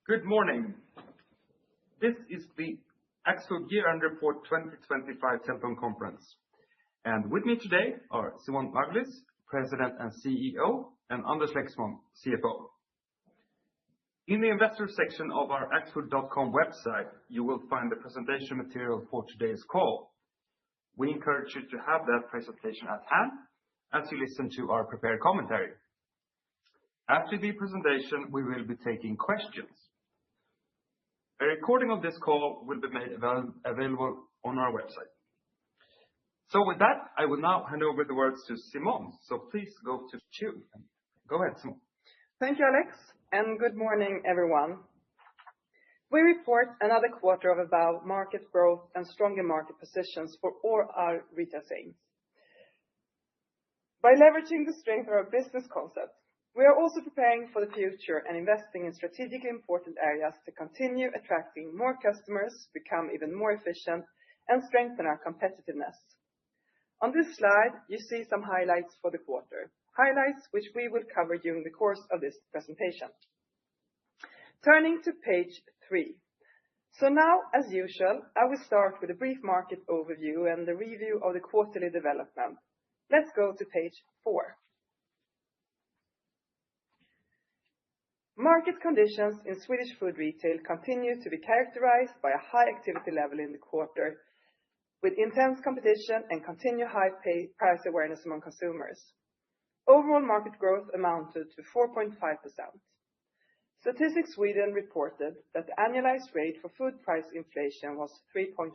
Good morning. This is the Axfood Year-End Report 2025 telephone conference. And with me today are Simone Margulies, President and CEO, and Anders Lexmon, CFO. In the investor section of our axfood.com website, you will find the presentation material for today's call. We encourage you to have that presentation at hand as you listen to our prepared commentary. After the presentation, we will be taking questions. A recording of this call will be made available on our website. So with that, I will now hand over the words to Simone. So please go to you. Go ahead, Simone. Thank you, Alex, and good morning, everyone. We report another quarter of above market growth and stronger market positions for all our retail chains. By leveraging the strength of our business concept, we are also preparing for the future and investing in strategically important areas to continue attracting more customers, become even more efficient, and strengthen our competitiveness. On this slide, you see some highlights for the quarter, highlights which we will cover during the course of this presentation. Turning to page 3. So now, as usual, I will start with a brief market overview and the review of the quarterly development. Let's go to page 4. Market conditions in Swedish food retail continue to be characterized by a high activity level in the quarter, with intense competition and continued high price awareness among consumers. Overall market growth amounted to 4.5%. Statistics Sweden reported that the annualized rate for food price inflation was 3.5%.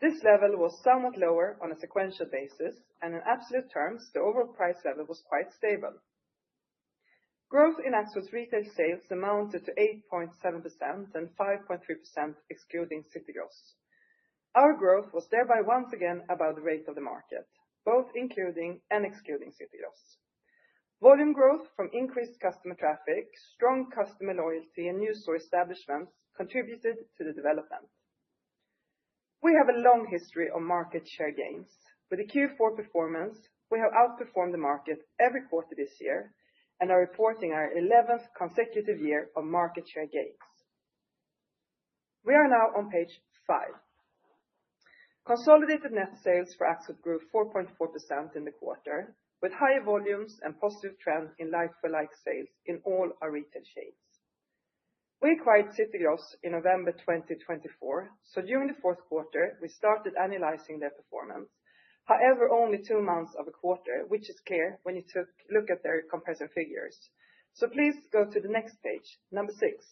This level was somewhat lower on a sequential basis, and in absolute terms, the overall price level was quite stable. Growth in Axfood's retail sales amounted to 8.7% and 5.3% excluding City Gross. Our growth was thereby once again above the rate of the market, both including and excluding City Gross. Volume growth from increased customer traffic, strong customer loyalty, and new store establishments contributed to the development. We have a long history of market share gains. With the Q4 performance, we have outperformed the market every quarter this year, and are reporting our 11th consecutive year of market share gains. We are now on page 5. Consolidated net sales for Axfood grew 4.4% in the quarter, with higher volumes and positive trend in like-for-like sales in all our retail chains. We acquired City Gross in November 2024, so during the fourth quarter, we started analyzing their performance. However, only 2 months of a quarter, which is clear when you look at their comparison figures. So please go to the next page, number 6.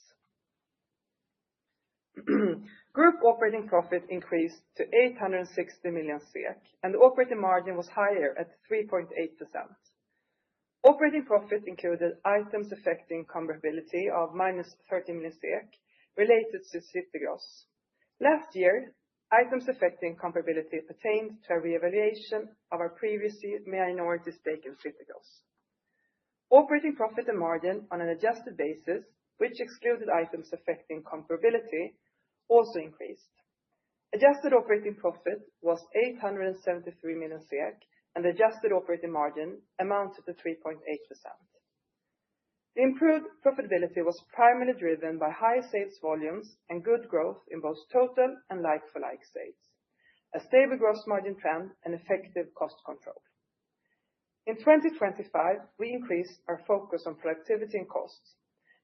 Group operating profit increased to 860 million SEK, and the operating margin was higher at 3.8%. Operating profit included items affecting comparability of minus 30 million SEK related to City Gross. Last year, items affecting comparability pertained to a reevaluation of our previously minority stake in City Gross. Operating profit and margin on an adjusted basis, which excluded items affecting comparability, also increased. Adjusted operating profit was 873 million SEK, and the adjusted operating margin amounted to 3.8%. The improved profitability was primarily driven by high sales volumes and good growth in both total and like-for-like sales, a stable gross margin trend, and effective cost control. In 2025, we increased our focus on productivity and costs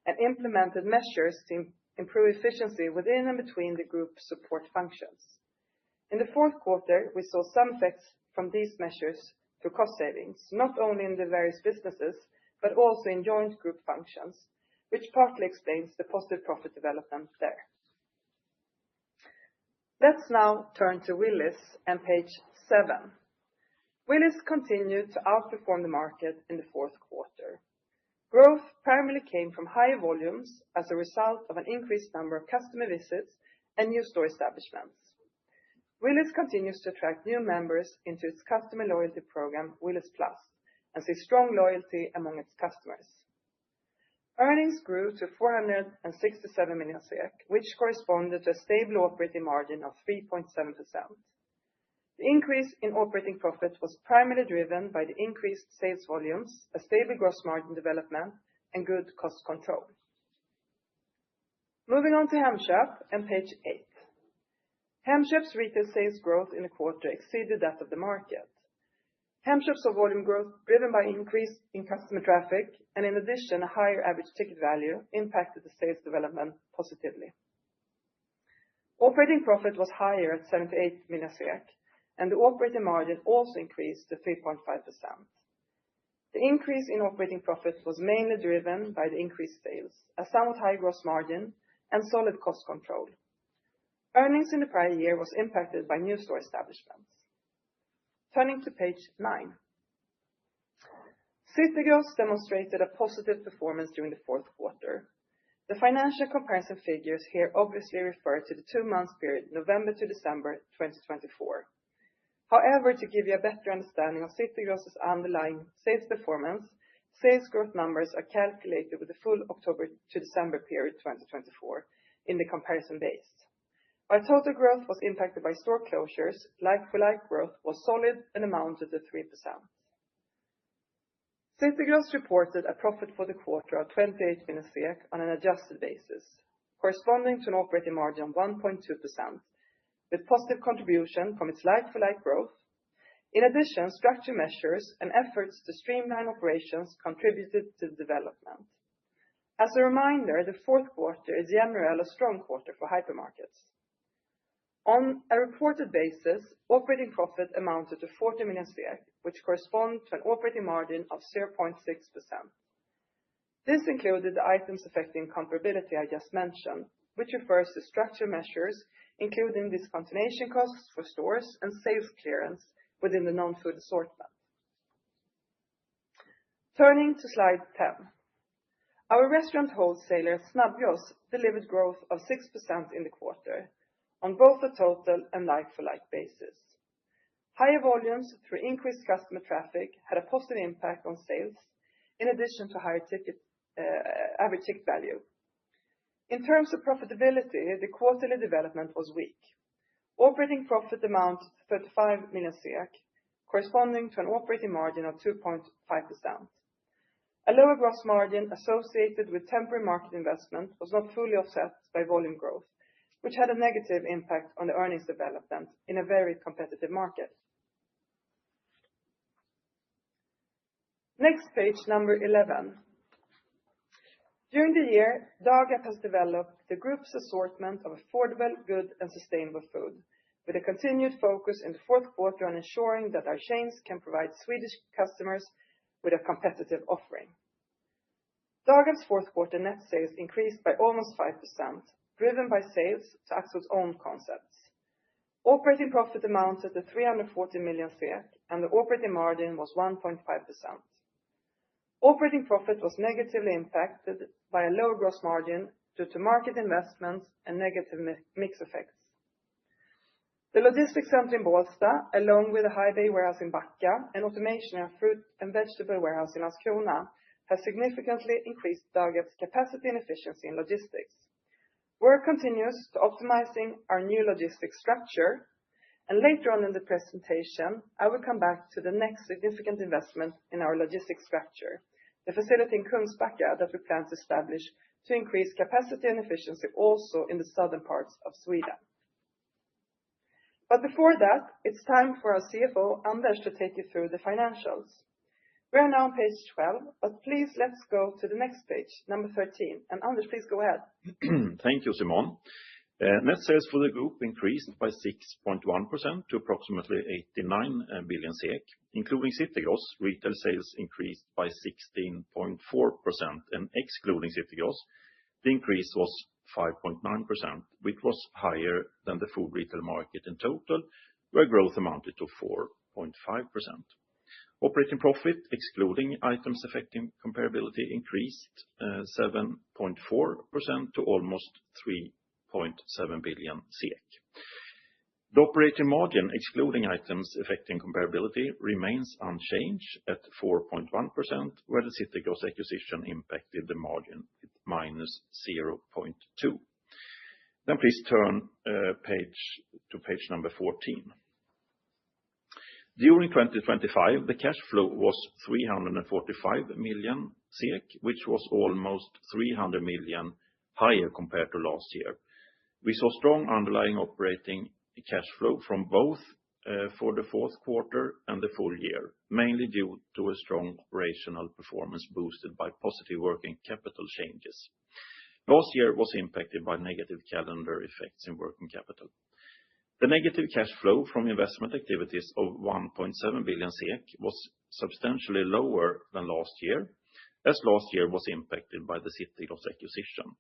and implemented measures to improve efficiency within and between the group support functions. In the fourth quarter, we saw some effects from these measures through cost savings, not only in the various businesses, but also in joint group functions, which partly explains the positive profit development there. Let's now turn to Willys and page 7. Willys continued to outperform the market in the fourth quarter. Growth primarily came from higher volumes as a result of an increased number of customer visits and new store establishments. Willys continues to attract new members into its customer loyalty program, Willys Plus, and see strong loyalty among its customers. Earnings grew to 467 million SEK, which corresponded to a stable operating margin of 3.7%. The increase in operating profit was primarily driven by the increased sales volumes, a stable gross margin development, and good cost control. Moving on to Hemköp and page 8. Hemköp's retail sales growth in the quarter exceeded that of the market. Hemköp saw volume growth driven by increase in customer traffic, and in addition, a higher average ticket value impacted the sales development positively. Operating profit was higher at 78 million SEK, and the operating margin also increased to 3.5%. The increase in operating profit was mainly driven by the increased sales, a somewhat high gross margin, and solid cost control. Earnings in the prior year was impacted by new store establishments. Turning to page 9. City Gross demonstrated a positive performance during the fourth quarter. The financial comparison figures here obviously refer to the 2-month period, November to December 2024. However, to give you a better understanding of City Gross's underlying sales performance, sales growth numbers are calculated with the full October to December period 2024 in the comparison base. While total growth was impacted by store closures, like-for-like growth was solid and amounted to 3%. City Gross reported a profit for the quarter of 28 million on an adjusted basis, corresponding to an operating margin of 1.2%, with positive contribution from its like-for-like growth. In addition, structure measures and efforts to streamline operations contributed to the development. As a reminder, the fourth quarter is generally a strong quarter for hypermarkets. On a reported basis, operating profit amounted to 40 million, which corresponds to an operating margin of 0.6%. This included the items affecting comparability I just mentioned, which refers to structure measures, including discontinuation costs for stores and sales clearance within the non-food assortment. Turning to slide 10. Our restaurant wholesaler Snabbgross delivered growth of 6% in the quarter, on both a total and like-for-like basis. Higher volumes through increased customer traffic had a positive impact on sales, in addition to higher average ticket value. In terms of profitability, the quarterly development was weak. Operating profit amounted to 35 million, corresponding to an operating margin of 2.5%. A lower gross margin associated with temporary market investment was not fully offset by volume growth, which had a negative impact on the earnings development in a very competitive market. Next page, number 11. During the year, Dagab has developed the group's assortment of affordable, good and sustainable food, with a continued focus in the fourth quarter on ensuring that our chains can provide Swedish customers with a competitive offering. Dagab's fourth quarter net sales increased by almost 5%, driven by sales to Axfood's own concepts. Operating profit amounted to 340 million SEK, and the operating margin was 1.5%. Operating profit was negatively impacted by a lower gross margin due to market investments and negative mix effects. The logistics center in Bålsta, along with a high bay warehouse in Backa and automation and fruit and vegetable warehouse in Landskrona, has significantly increased Dagab's capacity and efficiency in logistics. Work continues to optimizing our new logistics structure, and later on in the presentation, I will come back to the next significant investment in our logistics structure, the facility in Kungsbacka that we plan to establish to increase capacity and efficiency also in the southern parts of Sweden. But before that, it's time for our CFO, Anders, to take you through the financials. We are now on page 12, but please let's go to the next page, number 13. And Anders, please go ahead. Thank you, Simone. Net sales for the group increased by 6.1% to approximately 89 billion SEK. Including City Gross, retail sales increased by 16.4%, and excluding City Gross, the increase was 5.9%, which was higher than the food retail market in total, where growth amounted to 4.5%. Operating profit, excluding items affecting comparability, increased 7.4% to almost 3.7 billion SEK. The operating margin, excluding items affecting comparability, remains unchanged at 4.1%, where the City Gross acquisition impacted the margin with -0.2. Then please turn to page number 14. During 2025, the cash flow was 345 million SEK, which was almost 300 million higher compared to last year. We saw strong underlying operating cash flow from both for the fourth quarter and the full year, mainly due to a strong operational performance boosted by positive working capital changes. Last year was impacted by negative calendar effects in working capital. The negative cash flow from investment activities of 1.7 billion SEK was substantially lower than last year, as last year was impacted by the City Gross acquisition.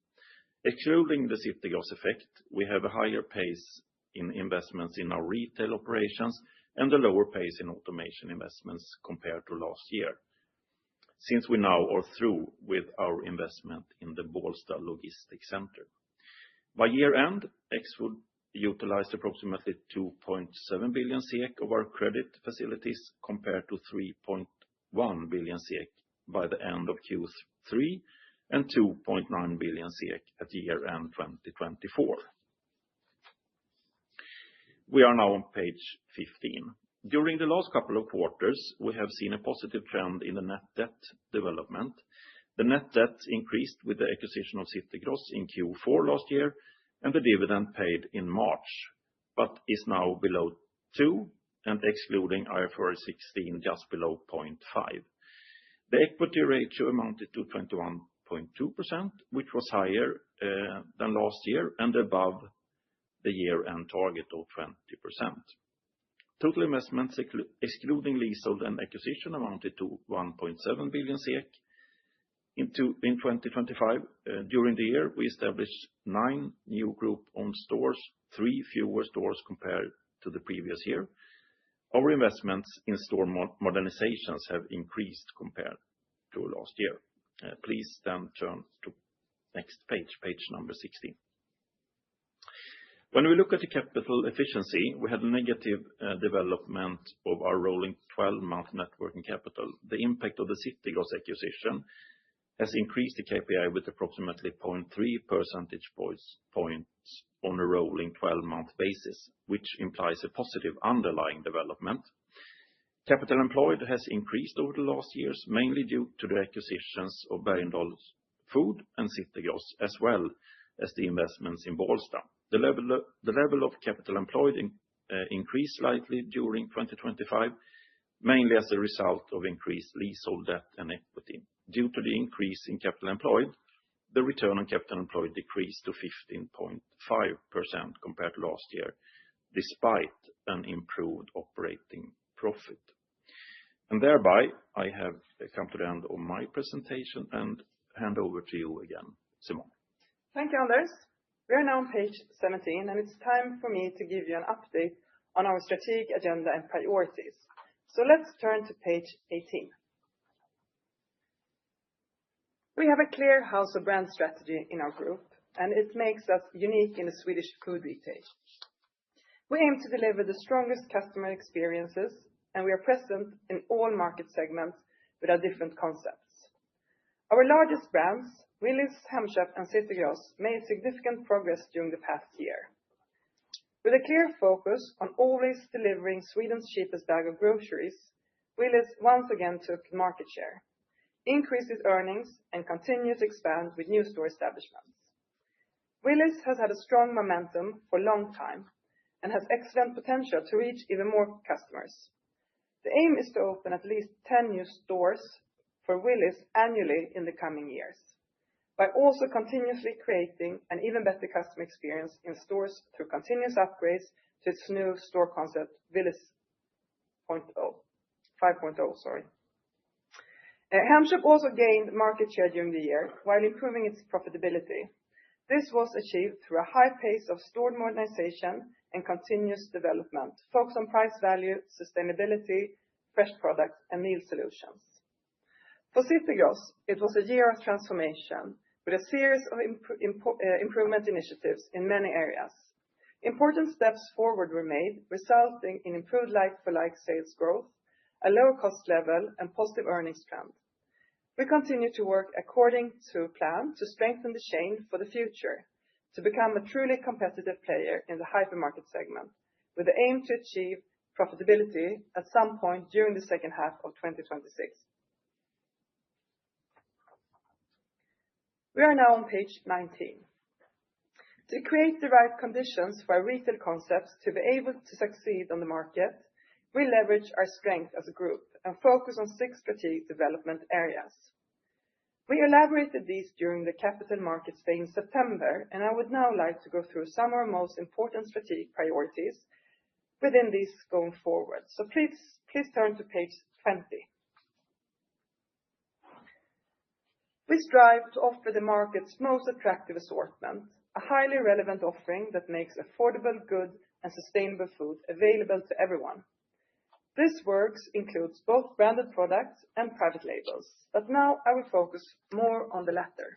Excluding the City Gross effect, we have a higher pace in investments in our retail operations and a lower pace in automation investments compared to last year, since we now are through with our investment in the Bålsta logistics center. By year-end, Axfood utilized approximately 2.7 billion SEK of our credit facilities compared to 3.1 billion SEK by the end of Q3 and 2.9 billion SEK at year-end 2024. We are now on page 15. During the last couple of quarters, we have seen a positive trend in the net debt development. The net debt increased with the acquisition of City Gross in Q4 last year and the dividend paid in March, but is now below 2 and excluding IFRS 16 just below 0.5. The equity ratio amounted to 21.2%, which was higher than last year and above the year-end target of 20%. Total investments, excluding leasehold and acquisition, amounted to 1.7 billion SEK in 2025. During the year, we established 9 new group-owned stores, 3 fewer stores compared to the previous year. Our investments in store modernizations have increased compared to last year. Please then turn to next page, page number 16. When we look at the capital efficiency, we had a negative development of our rolling 12-month net working capital. The impact of the City Gross acquisition has increased the KPI with approximately 0.3 percentage points on a rolling 12-month basis, which implies a positive underlying development. Capital employed has increased over the last years, mainly due to the acquisitions of Bergendahls Food and City Gross, as well as the investments in Bålsta. The level of capital employed increased slightly during 2025, mainly as a result of increased leasehold debt and equity. Due to the increase in capital employed, the return on capital employed decreased to 15.5% compared to last year, despite an improved operating profit. And thereby, I have come to the end of my presentation and hand over to you again, Simone. Thank you, Anders. We are now on page 17, and it's time for me to give you an update on our strategic agenda and priorities. So let's turn to page 18. We have a clear house of brand strategy in our group, and it makes us unique in the Swedish food retail. We aim to deliver the strongest customer experiences, and we are present in all market segments with our different concepts. Our largest brands, Willys, Hemköp, and City Gross, made significant progress during the past year. With a clear focus on always delivering Sweden's cheapest bag of groceries, Willys once again took market share, increased its earnings, and continued to expand with new store establishments. Willys has had a strong momentum for a long time and has excellent potential to reach even more customers. The aim is to open at least 10 new stores for Willys annually in the coming years, by also continuously creating an even better customer experience in stores through continuous upgrades to its new store concept, Willys 5.0. Hemköp also gained market share during the year while improving its profitability. This was achieved through a high pace of store modernization and continuous development, focused on price value, sustainability, fresh products, and meal solutions. For City Gross, it was a year of transformation with a series of improvement initiatives in many areas. Important steps forward were made, resulting in improved like-for-like sales growth, a lower cost level, and positive earnings trend. We continue to work according to plan to strengthen the chain for the future, to become a truly competitive player in the hypermarket segment, with the aim to achieve profitability at some point during the second half of 2026. We are now on page 19. To create the right conditions for our retail concepts to be able to succeed on the market, we leverage our strength as a group and focus on 6 strategic development areas. We elaborated these during the Capital Markets Day in September, and I would now like to go through some of our most important strategic priorities within these going forward. So please turn to page 20. We strive to offer the market's most attractive assortment, a highly relevant offering that makes affordable, good, and sustainable food available to everyone. This work includes both branded products and private labels, but now I will focus more on the latter.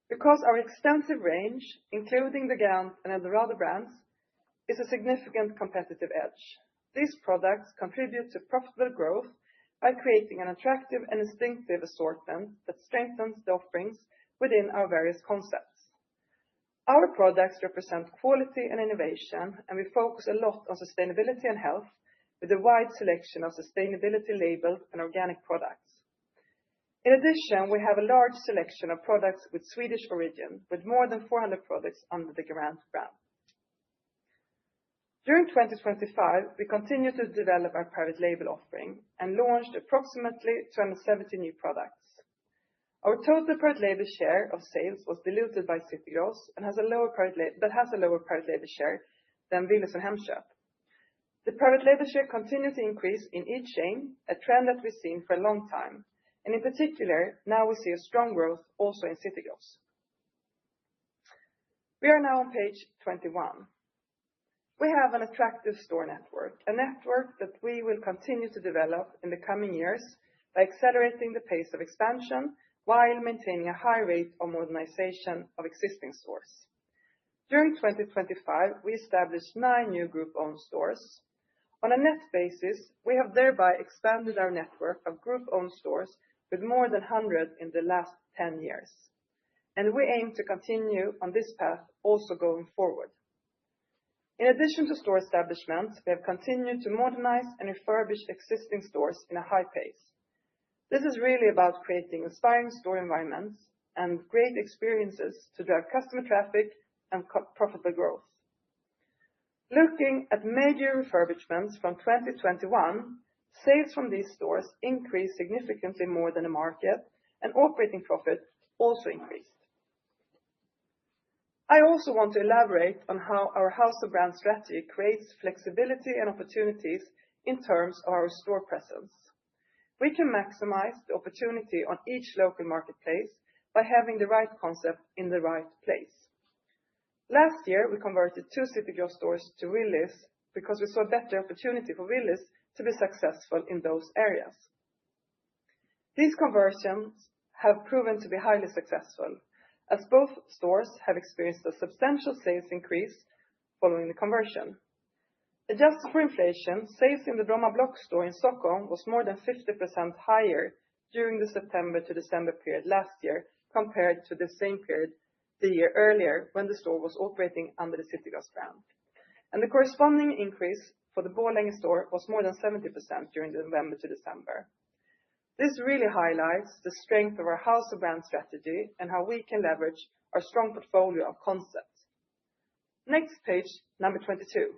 Because our extensive range, including the Gant and Eldorado brands, is a significant competitive edge. These products contribute to profitable growth by creating an attractive and distinctive assortment that strengthens the offerings within our various concepts. Our products represent quality and innovation, and we focus a lot on sustainability and health with a wide selection of sustainability labeled and organic products. In addition, we have a large selection of products with Swedish origin, with more than 400 products under the Gant brand. During 2025, we continued to develop our private label offering and launched approximately 270 new products. Our total private label share of sales was diluted by City Gross and has a lower private label share than Willys and Hemköp. The private label share continued to increase in each chain, a trend that we've seen for a long time, and in particular, now we see a strong growth also in City Gross. We are now on page 21. We have an attractive store network, a network that we will continue to develop in the coming years by accelerating the pace of expansion while maintaining a high rate of modernization of existing stores. During 2025, we established 9 new group-owned stores. On a net basis, we have thereby expanded our network of group-owned stores with more than 100 in the last 10 years, and we aim to continue on this path also going forward. In addition to store establishments, we have continued to modernize and refurbish existing stores in a high pace. This is really about creating inspiring store environments and great experiences to drive customer traffic and profitable growth. Looking at major refurbishments from 2021, sales from these stores increased significantly more than the market, and operating profit also increased. I also want to elaborate on how our house of brand strategy creates flexibility and opportunities in terms of our store presence. We can maximize the opportunity on each local marketplace by having the right concept in the right place. Last year, we converted 2 City Gross stores to Willys because we saw a better opportunity for Willys to be successful in those areas. These conversions have proven to be highly successful, as both stores have experienced a substantial sales increase following the conversion. Adjusted for inflation, sales in the Bromma Block store in Stockholm was more than 50% higher during the September to December period last year compared to the same period the year earlier when the store was operating under the City Gross brand. And the corresponding increase for the Borlänge store was more than 70% during the November to December. This really highlights the strength of our house of brand strategy and how we can leverage our strong portfolio of concepts. Next page, number 22.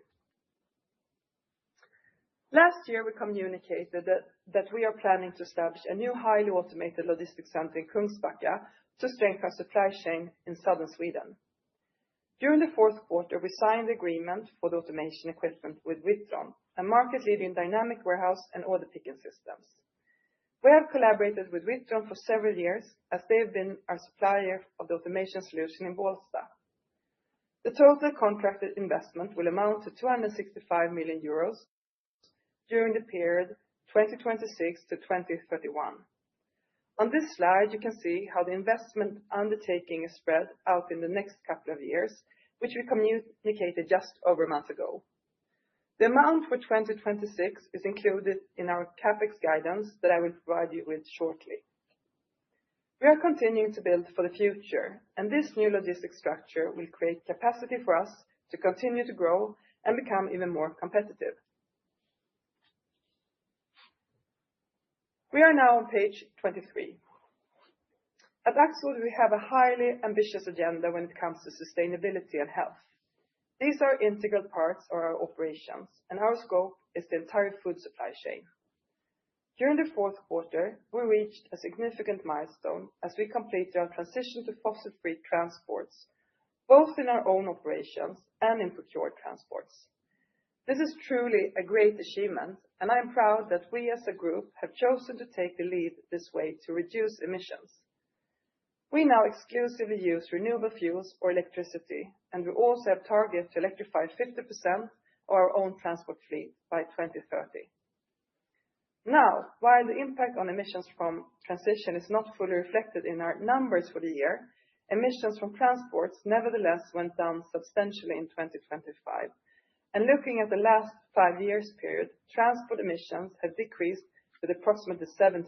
Last year, we communicated that we are planning to establish a new highly automated logistics center in Kungsbacka to strengthen supply chain in southern Sweden. During the fourth quarter, we signed the agreement for the automation equipment with Witron, a market-leading dynamic warehouse and order picking systems. We have collaborated with Witron for several years, as they have been our supplier of the automation solution in Bålsta. The total contracted investment will amount to 265 million euros during the period 2026 to 2031. On this slide, you can see how the investment undertaking is spread out in the next couple of years, which we communicated just over a month ago. The amount for 2026 is included in our CapEx guidance that I will provide you with shortly. We are continuing to build for the future, and this new logistics structure will create capacity for us to continue to grow and become even more competitive. We are now on page 23. At Axfood, we have a highly ambitious agenda when it comes to sustainability and health. These are integral parts of our operations, and our scope is the entire food supply chain. During the fourth quarter, we reached a significant milestone as we completed our transition to fossil-free transports, both in our own operations and in procured transports. This is truly a great achievement, and I am proud that we as a group have chosen to take the lead this way to reduce emissions. We now exclusively use renewable fuels or electricity, and we also have targets to electrify 50% of our own transport fleet by 2030. Now, while the impact on emissions from transition is not fully reflected in our numbers for the year, emissions from transports nevertheless went down substantially in 2025. And looking at the last 5 years period, transport emissions have decreased with approximately 70%.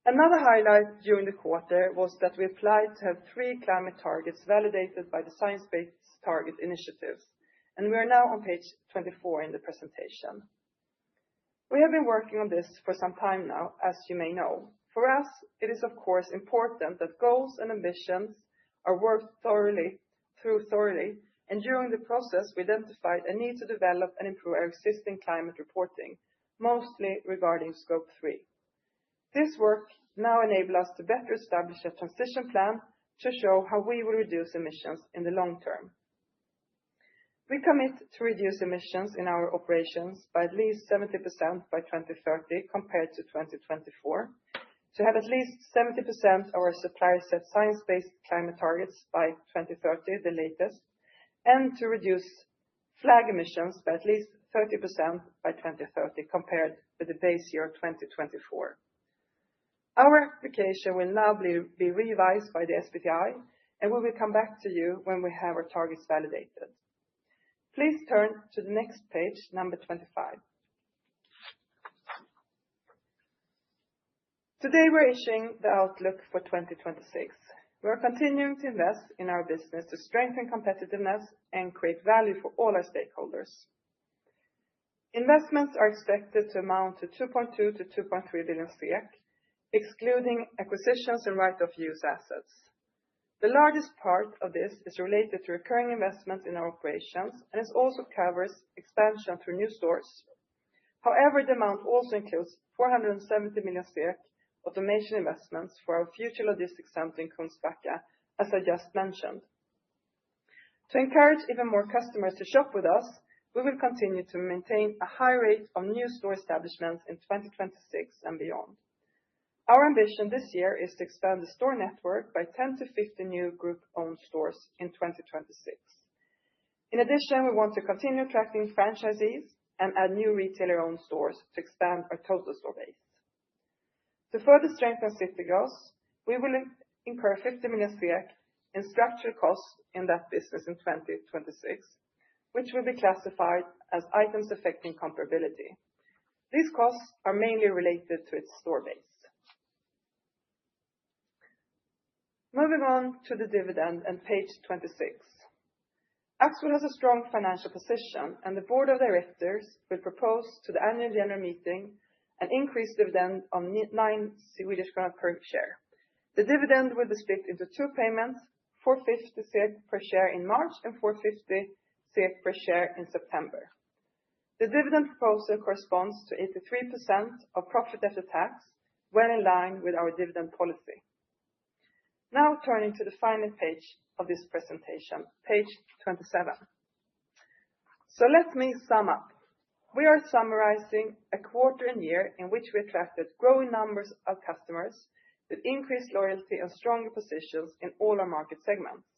Another highlight during the quarter was that we applied to have 3 climate targets validated by the Science Based Targets initiative, and we are now on page 24 in the presentation. We have been working on this for some time now, as you may know. For us, it is of course important that goals and ambitions are worked thoroughly, and during the process we identified a need to develop and improve our existing climate reporting, mostly regarding Scope 3. This work now enables us to better establish a transition plan to show how we will reduce emissions in the long term. We commit to reduce emissions in our operations by at least 70% by 2030 compared to 2024, to have at least 70% of our suppliers set science-based climate targets by 2030, the latest, and to reduce flag emissions by at least 30% by 2030 compared with the base year 2024. Our application will now be revised by the SBTi, and we will come back to you when we have our targets validated. Please turn to the next page, number 25. Today we're issuing the outlook for 2026. We are continuing to invest in our business to strengthen competitiveness and create value for all our stakeholders. Investments are expected to amount to 2.2 to 2.3 billion, excluding acquisitions and right-of-use assets. The largest part of this is related to recurring investments in our operations, and it also covers expansion through new stores. However, the amount also includes 470 million automation investments for our future logistics center in Kungsbacka, as I just mentioned. To encourage even more customers to shop with us, we will continue to maintain a high rate of new store establishments in 2026 and beyond. Our ambition this year is to expand the store network by 10 to 50 new group-owned stores in 2026. In addition, we want to continue attracting franchisees and add new retailer-owned stores to expand our total store base. To further strengthen City Gross, we will incur 50 million in structural costs in that business in 2026, which will be classified as items affecting comparability. These costs are mainly related to its store base. Moving on to the dividend and page 26. Axfood has a strong financial position, and the board of directors will propose to the annual general meeting an increased dividend of 9 Swedish krona per share. The dividend will be split into 2 payments, 450 SEK per share in March and 450 SEK per share in September. The dividend proposal corresponds to 83% of profit after tax, well in line with our dividend policy. Now turning to the final page of this presentation, page 27. So let me sum up. We are summarizing a quarter and year in which we attracted growing numbers of customers with increased loyalty and stronger positions in all our market segments.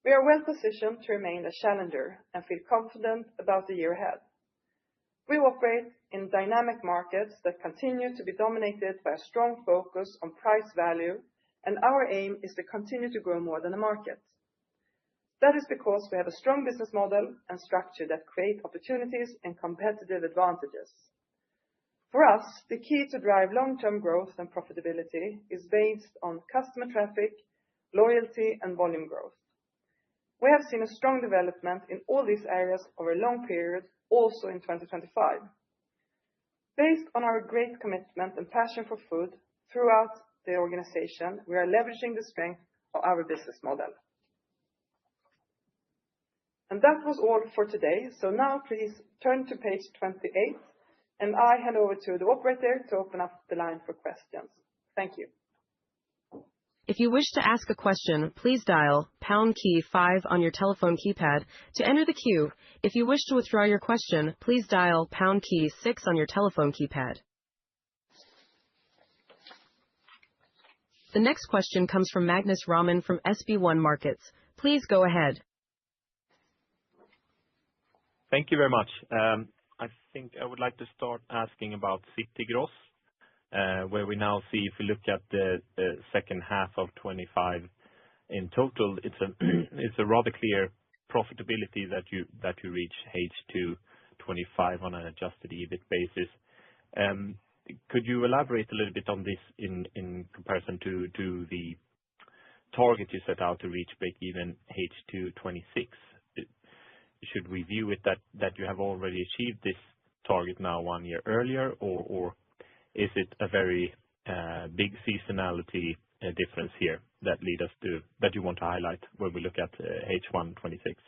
We are well positioned to remain a challenger and feel confident about the year ahead. We operate in dynamic markets that continue to be dominated by a strong focus on price value, and our aim is to continue to grow more than the market. That is because we have a strong business model and structure that create opportunities and competitive advantages. For us, the key to drive long-term growth and profitability is based on customer traffic, loyalty, and volume growth. We have seen a strong development in all these areas over a long period, also in 2025. Based on our great commitment and passion for food, throughout the organization, we are leveraging the strength of our business model. And that was all for today. So now please turn to page 28, and I hand over to the operator to open up the line for questions. Thank you. If you wish to ask a question, please dial pound key 5 on your telephone keypad to enter the queue. If you wish to withdraw your question, please dial pound key 6 on your telephone keypad. The next question comes from Magnus Raman from SB1 Markets. Please go ahead. Thank you very much. I think I would like to start asking about City Gross, where we now see, if we look at the second half of 25 in total, it's a rather clear profitability that you reach H2 25 on an adjusted EBIT basis. Could you elaborate a little bit on this in comparison to the target you set out to reach break-even H2 26? Should we view it that you have already achieved this target now 1 year earlier, or is it a very big seasonality difference here that you want to highlight when we look at H1 26?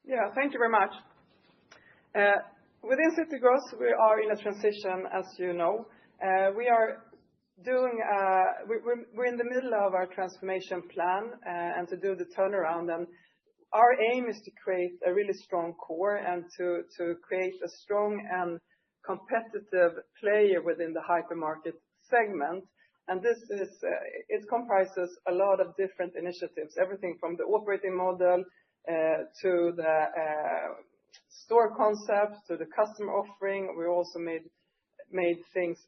Yeah, thank you very much. Within City Gross, we are in a transition, as you know. We're in the middle of our transformation plan and to do the turnaround. And our aim is to create a really strong core and to create a strong and competitive player within the hypermarket segment. And it comprises a lot of different initiatives, everything from the operating model to the store concept to the customer offering. We also made things,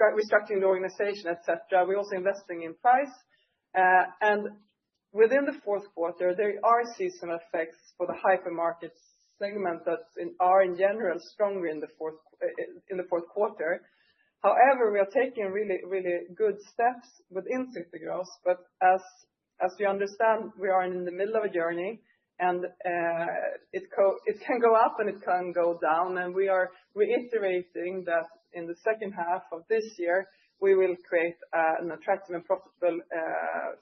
restructuring the organization, etc. We're also investing in price. And within the fourth quarter, there are seasonal effects for the hypermarket segment that are in general stronger in the fourth quarter. However, we are taking really, really good steps within City Gross. But as you understand, we are in the middle of a journey, and it can go up and it can go down. And we are reiterating that in the second half of this year, we will create an attractive and profitable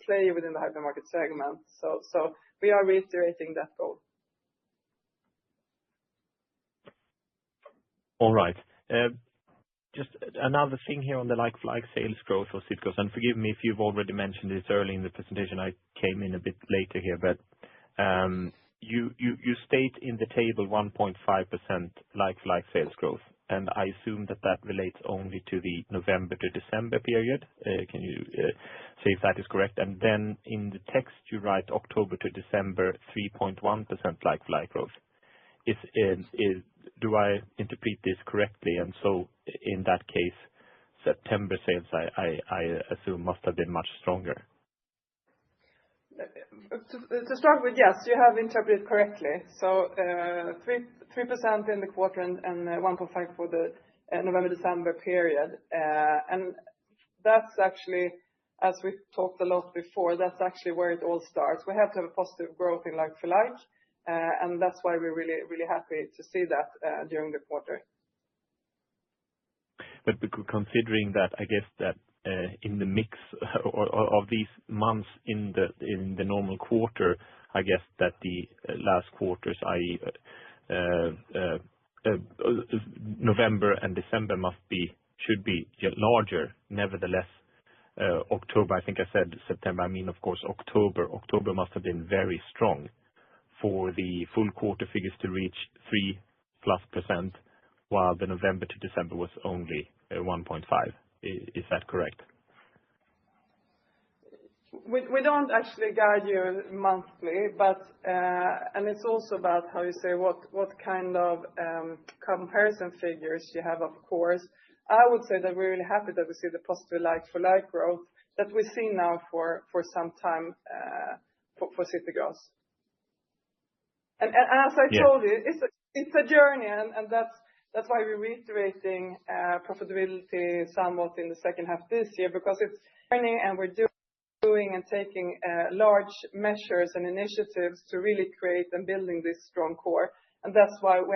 player within the hypermarket segment. So we are reiterating that goal. All right. Just another thing here on the like-for-like sales growth of City Gross, and forgive me if you've already mentioned this early in the presentation. I came in a bit later here, but you state in the table 1.5% like-for-like sales growth, and I assume that relates only to the November to December period. Can you say if that is correct? And then in the text, you write October to December 3.1% like-for-like growth. Do I interpret this correctly? And so in that case, September sales, I assume, must have been much stronger. To start with, yes, you have interpreted correctly. So 3% in the quarter and 1.5% for the November-December period. And that's actually, as we talked a lot before, that's actually where it all starts. We have to have a positive growth in like-for-like. And that's why we're really, really happy to see that during the quarter. But considering that, I guess that in the mix of these months in the normal quarter, I guess that the last quarters, i.e., November and December should be larger. Nevertheless, October, I think I said September. I mean, of course, October. October must have been very strong for the full quarter figures to reach 3+%, while the November to December was only 1.5%. Is that correct? We don't actually guide you monthly, but and it's also about how you say what kind of comparison figures you have, of course. I would say that we're really happy that we see the positive like-for-like growth that we've seen now for some time for City Gross. And as I told you, it's a journey, and that's why we're reiterating profitability somewhat in the second half this year, because it's journey, and we're doing and taking large measures and initiatives to really create and building this strong core. And that's why you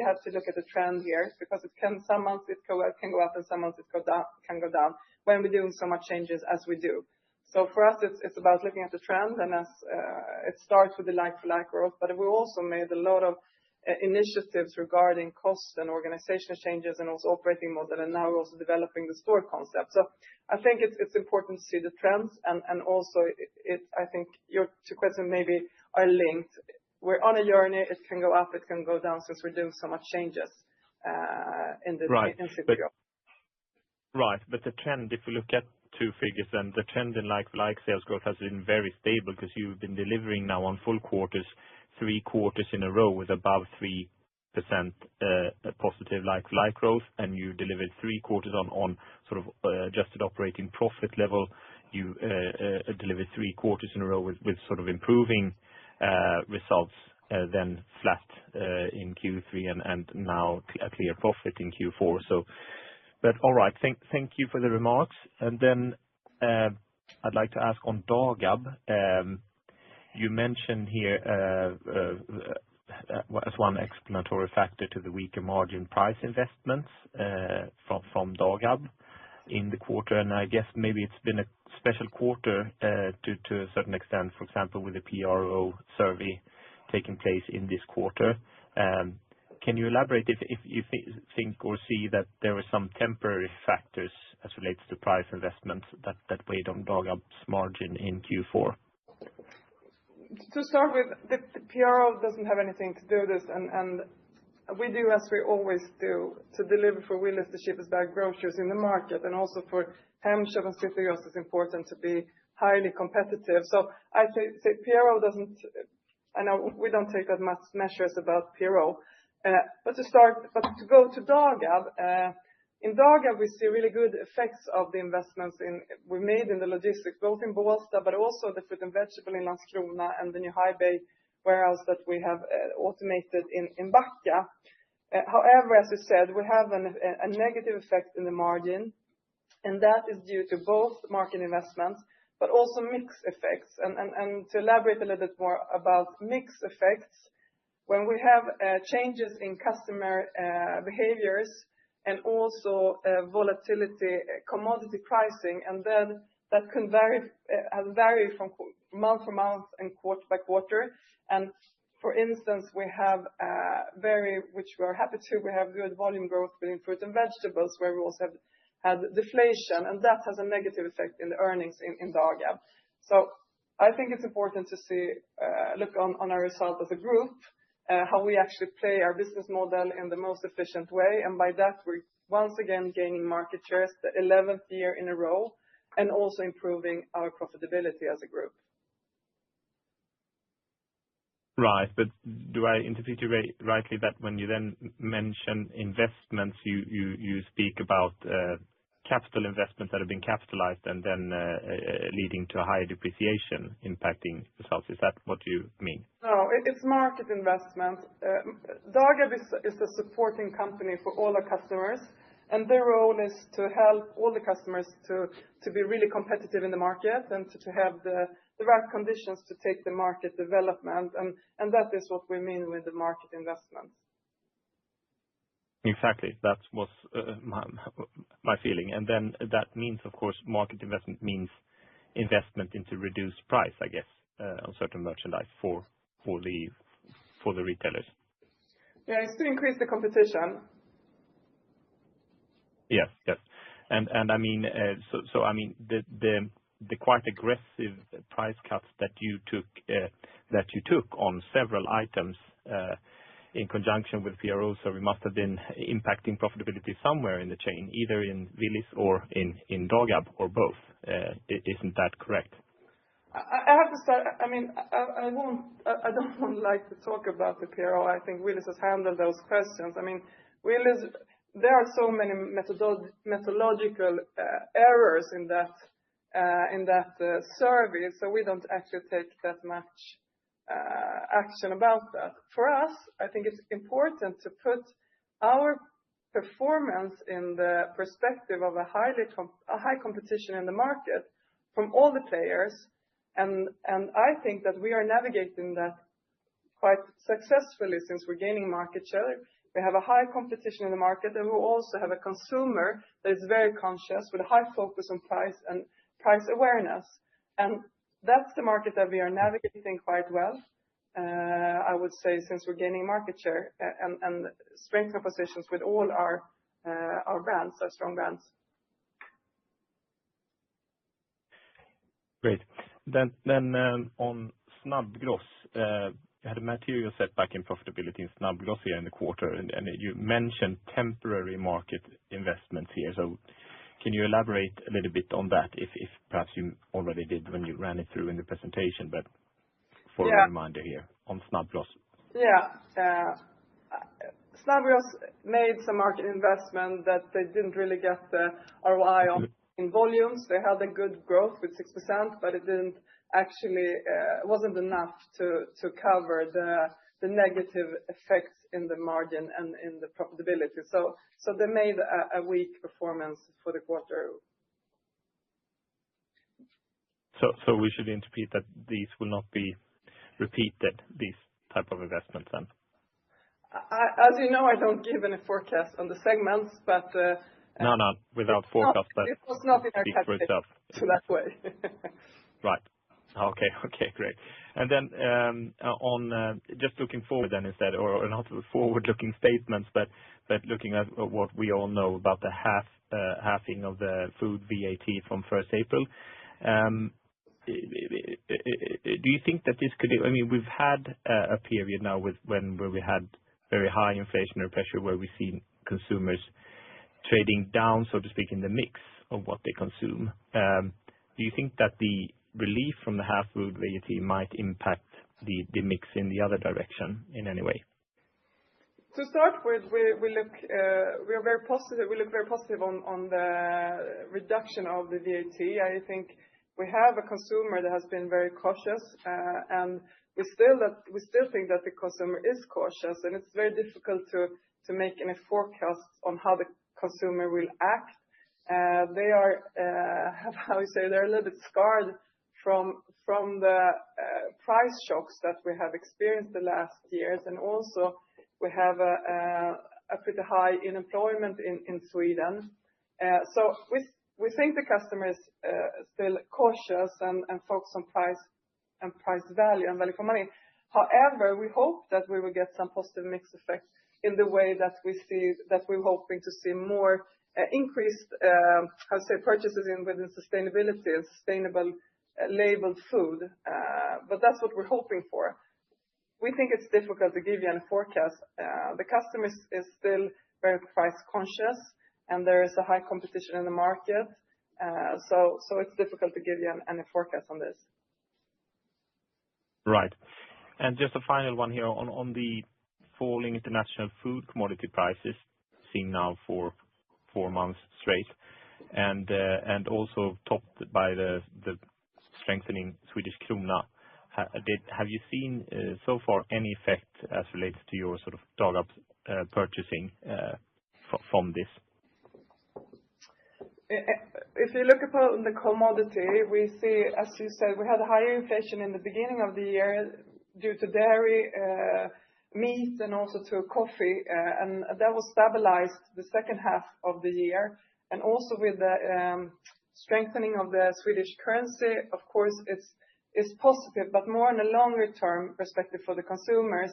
have to look at the trend here, because some months it can go up and some months it can go down when we're doing so much changes as we do. So for us, it's about looking at the trend, and as it starts with the like-for-like growth, but we also made a lot of initiatives regarding cost and organizational changes and also operating model, and now we're also developing the store concept. So I think it's important to see the trends, and also I think your two questions maybe are linked. We're on a journey. It can go up, it can go down, since we're doing so much changes in City Gross. Right, but the trend, if we look at two figures, then the trend in like sales growth has been very stable, because you've been delivering now on full quarters, 3 quarters in a row with above 3% positive like growth, and you delivered 3 quarters on sort of adjusted operating profit level. You delivered 3 quarters in a row with sort of improving results, then flat in Q3 and now a clear profit in Q4. So, but all right, thank you for the remarks. And then I'd like to ask on Dagab. You mentioned here as one explanatory factor to the weaker margin price investments from Dagab in the quarter, and I guess maybe it's been a special quarter to a certain extent, for example, with the PRO survey taking place in this quarter. Can you elaborate if you think or see that there were some temporary factors as relates to price investments that weighed on Dagab's margin in Q4? To start with, the PRO doesn't have anything to do with this, and we do as we always do to deliver for Willys the cheapest bag groceries in the market, and also for Hemköp and City Gross it's important to be highly competitive. So I say PRO doesn't. I know we don't take that much measures about PRO, but to go to Dagab. In Dagab, we see really good effects of the investments we made in the logistics, both in Bålsta, but also the fruit and vegetable in Landskrona and the new high bay warehouse that we have automated in Backa. However, as you said, we have a negative effect in the margin, and that is due to both market investments, but also mix effects. And to elaborate a little bit more about mix effects, when we have changes in customer behaviors, and also volatility, commodity pricing, and then that can vary from month to month and quarter by quarter. And for instance, we have which we are happy to, we have good volume growth within fruit and vegetables, where we also have had deflation, and that has a negative effect in the earnings in Dagab. So I think it's important to look on our result as a group, how we actually play our business model in the most efficient way. And by that, we're once again gaining market shares, the 11th year in a row, and also improving our profitability as a group. Right, but do I interpret you rightly that when you then mention investments, you speak about capital investments that have been capitalized and then leading to a higher depreciation impacting results? Is that what you mean? No, it's market investment. Dagab is a supporting company for all our customers, and their role is to help all the customers to be really competitive in the market and to have the right conditions to take the market development, and that is what we mean with the market investments. Exactly, that was my feeling. And then that means, of course, market investment means investment into reduced price, I guess, on certain merchandise for the retailers. Yeah, it's to increase the competition. Yes. And I mean, so I mean the quite aggressive price cuts that you took on several items in conjunction with PRO, so we must have been impacting profitability somewhere in the chain, either in Willys or in Dagab, or both. Isn't that correct? I have to start. I mean, I don't like to talk about the PRO. I think Willys has handled those questions. I mean, Willys, there are so many methodological errors in that survey, so we don't actually take that much action about that. For us, I think it's important to put our performance in the perspective of a high competition in the market from all the players, and I think that we are navigating that quite successfully since we're gaining market share. We have a high competition in the market, and we also have a consumer that is very conscious with a high focus on price and price awareness. And that's the market that we are navigating quite well, I would say, since we're gaining market share and strengthening positions with all our brands, our strong brands. Great. Then on Snabbgross, you had a material setback in profitability in Snabbgross here in the quarter, and you mentioned temporary market investments here. So can you elaborate a little bit on that, if perhaps you already did when you ran it through in the presentation, but for a reminder here on Snabbgross? Yeah. Snabbgross made some market investment that they didn't really get the ROI on in volumes. They had a good growth with 6%, but it didn't actually wasn't enough to cover the negative effects in the margin and in the profitability. So they made a weak performance for the quarter. So we should interpret that these will not be repeated, these type of investments then? As you know, I don't give any forecast on the segments, but no, without forecast, but it was not in our itself. So that way. Right. Okay, great. And then on just looking forward then instead, or not forward-looking statements, but looking at what we all know about the halving of the food VAT from 1st April. Do you think that this could? I mean, we've had a period now where we had very high inflationary pressure, where we've seen consumers trading down, so to speak, in the mix of what they consume. Do you think that the relief from the half food VAT might impact the mix in the other direction in any way? To start with, we are very positive. We look very positive on the reduction of the VAT. I think we have a consumer that has been very cautious, and we still think that the consumer is cautious, and it's very difficult to make any forecasts on how the consumer will act. They are, they're a little bit scarred from the price shocks that we have experienced the last years, and also we have a pretty high unemployment in Sweden. So we think the customer is still cautious and focus on price and price value and value for money. However, we hope that we will get some positive mix effect in the way that we're hoping to see more increased purchases within sustainability and sustainable labeled food. But that's what we're hoping for. We think it's difficult to give you any forecast. The customer is still very price conscious, and there is a high competition in the market. So it's difficult to give you any forecast on this. Right. And just a final one here on the falling international food commodity prices seen now for 4 months straight, and also topped by the strengthening Swedish krona. Have you seen so far any effect as relates to your sort of Dagab purchasing from this? If you look upon the commodity, we see, as you said, we had higher inflation in the beginning of the year due to dairy, meat, and also to coffee, and that was stabilized the second half of the year. And also with the strengthening of the Swedish currency, of course, it's positive, but more in a longer term perspective for the consumers,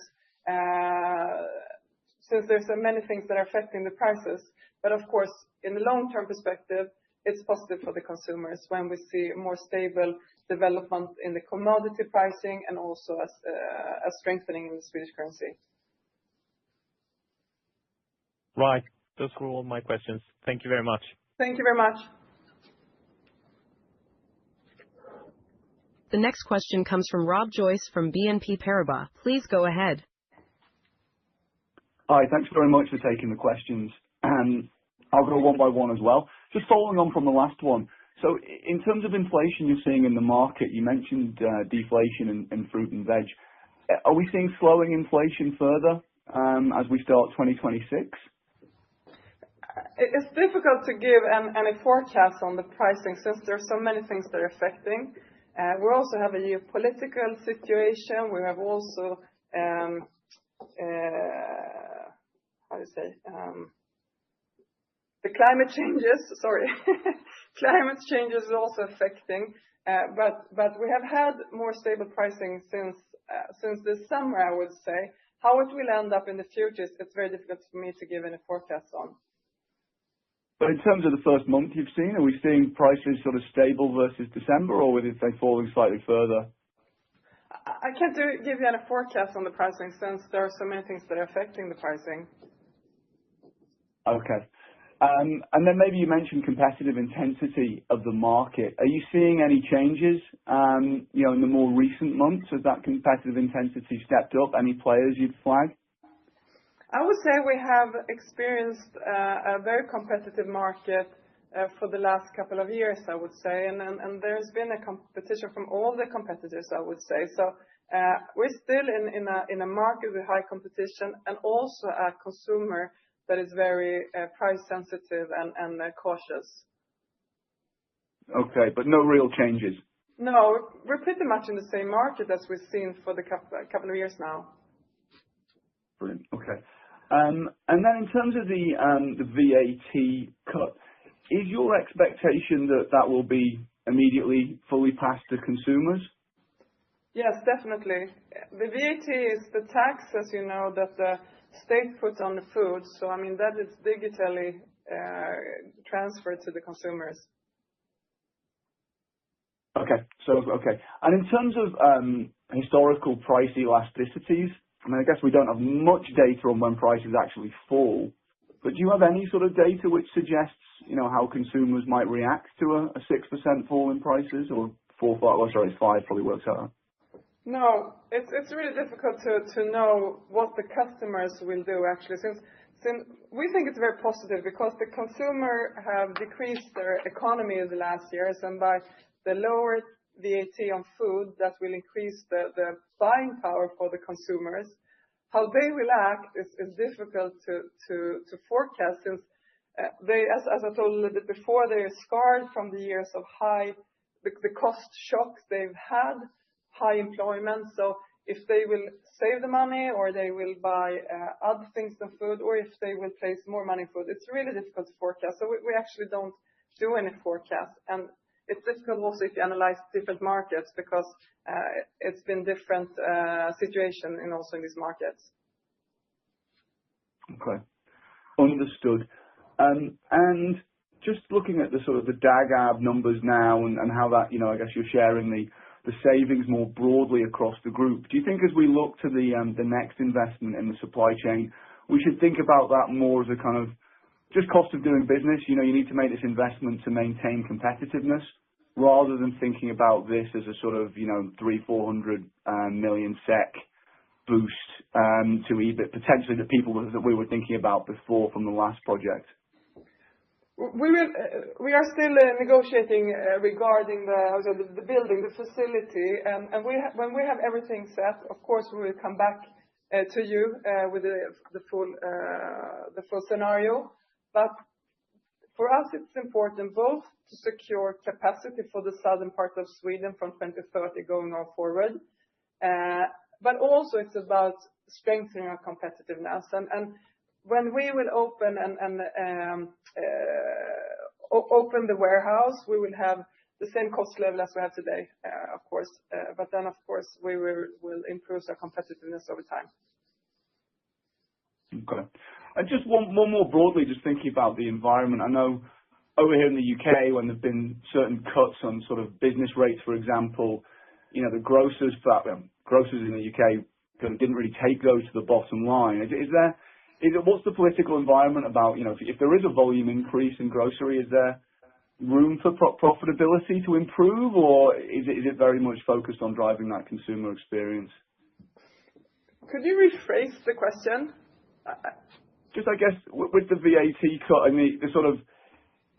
since there's so many things that are affecting the prices. But of course, in the long term perspective, it's positive for the consumers when we see more stable development in the commodity pricing and also a strengthening in the Swedish currency. Right. Those were all my questions. Thank you very much. Thank you very much. The next question comes from Rob Joyce from BNP Paribas. Please go ahead. Hi, thanks very much for taking the questions. I'll go one by one as well. Just following on from the last one. So in terms of inflation you're seeing in the market, you mentioned deflation in fruit and veg. Are we seeing slowing inflation further as we start 2026? It's difficult to give any forecast on the pricing since there are so many things that are affecting. We also have a geopolitical situation. We have also how do you say, the climate changes, sorry, climate changes is also affecting, but we have had more stable pricing since this summer, I would say. How it will end up in the future, it's very difficult for me to give any forecasts on. But in terms of the first month you've seen, are we seeing prices sort of stable versus December, or were they falling slightly further? I can't give you any forecast on the pricing since there are so many things that are affecting the pricing. Okay. And then maybe you mentioned competitive intensity of the market. Are you seeing any changes, in the more recent months? Has that competitive intensity stepped up? Any players you'd flag? I would say we have experienced a very competitive market for the last couple of years, I would say, and there's been a competition from all the competitors, I would say. So we're still in a market with high competition and also a consumer that is very price sensitive and cautious. Okay, but no real changes? No, we're pretty much in the same market as we've seen for the couple of years now. Brilliant. Okay. And then in terms of the VAT cut, is your expectation that will be immediately fully passed to consumers? Yes, definitely. The VAT is the tax, as you know, that the state puts on the food. So, I mean, that is digitally transferred to the consumers. Okay. And in terms of historical price elasticities, I mean, I guess we don't have much data on when prices actually fall, but do you have any sort of data which suggests, how consumers might react to a 6% fall in prices, or 5 probably works out? No, it's really difficult to know what the customers will do actually, since we think it's very positive because the consumer have decreased their economy in the last years, and by the lower VAT on food, that will increase the buying power for the consumers. How they will act is difficult to forecast, since they, as I told a little bit before, they are scarred from the years of the cost shocks they've had, high employment. So if they will save the money, or they will buy other things than food, or if they will place more money in food, it's really difficult to forecast. So we actually don't do any forecast, and it's difficult also if you analyze different markets, because it's been different situation also in these markets. Okay, understood. And just looking at the sort of the DAGAB numbers now, and how that, I guess you're sharing the savings more broadly across the group. Do you think as we look to the next investment in the supply chain, we should think about that more as a kind of just cost of doing business? You need to make this investment to maintain competitiveness, rather than thinking about this as a sort of 300-400 million SEK boost to EBIT, potentially the people that we were thinking about before from the last project. We are still negotiating regarding the building, the facility, and when we have everything set, of course we will come back to you with the full scenario. But for us, it's important both to secure capacity for the southern part of Sweden from 2030 going on forward, but also it's about strengthening our competitiveness. And when we will open open the warehouse, we will have the same cost level as we have today, of course. But then, of course, we will improve our competitiveness over time. Okay. And just one more broadly, just thinking about the environment. I know over here in the UK, when there've been certain cuts on sort of business rates, for example, the grocers in the UK kind of didn't really take those to the bottom line. What's the political environment about, if there is a volume increase in grocery, is there room for profitability to improve, or is it very much focused on driving that consumer experience? Could you rephrase the question? Just, I guess, with the VAT cut, I mean,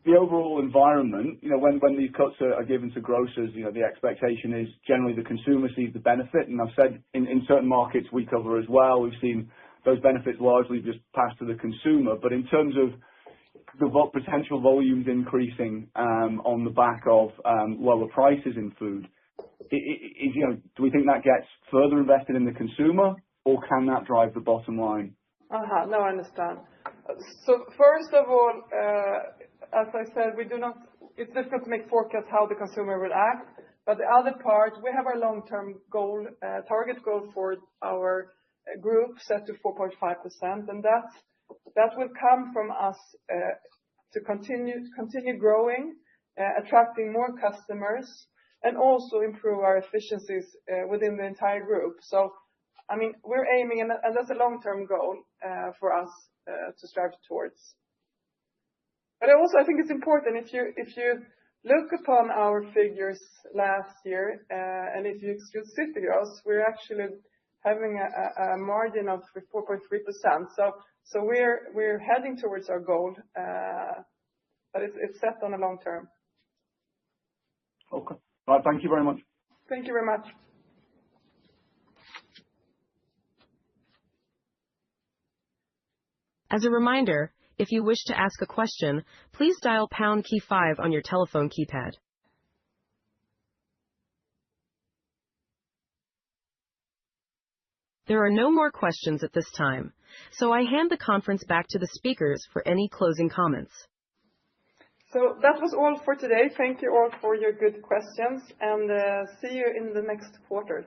the overall environment, when these cuts are given to grocers, the expectation is generally the consumer sees the benefit. And I've said in certain markets we cover as well, we've seen those benefits largely just pass to the consumer. But in terms of the potential volumes increasing on the back of lower prices in food, do we think that gets further invested in the consumer, or can that drive the bottom line? Now I understand. So first of all, as I said, it's difficult to make forecasts how the consumer will act. But the other part, we have our long-term goal, target goal for our group set to 4.5%, and that will come from us to continue growing, attracting more customers, and also improve our efficiencies within the entire group. So, I mean, we're aiming, and that's a long-term goal for us to strive towards. But I think it's important if you look upon our figures last year, and if you exclude City Gross, we're actually having a margin of 4.3%. So we're heading towards our goal, but it's set on a long term. Okay. All right. Thank you very much. Thank you very much. As a reminder, if you wish to ask a question, please dial pound key 5 on your telephone keypad. There are no more questions at this time, so I hand the conference back to the speakers for any closing comments. So that was all for today. Thank you all for your good questions, and see you in the next quarter.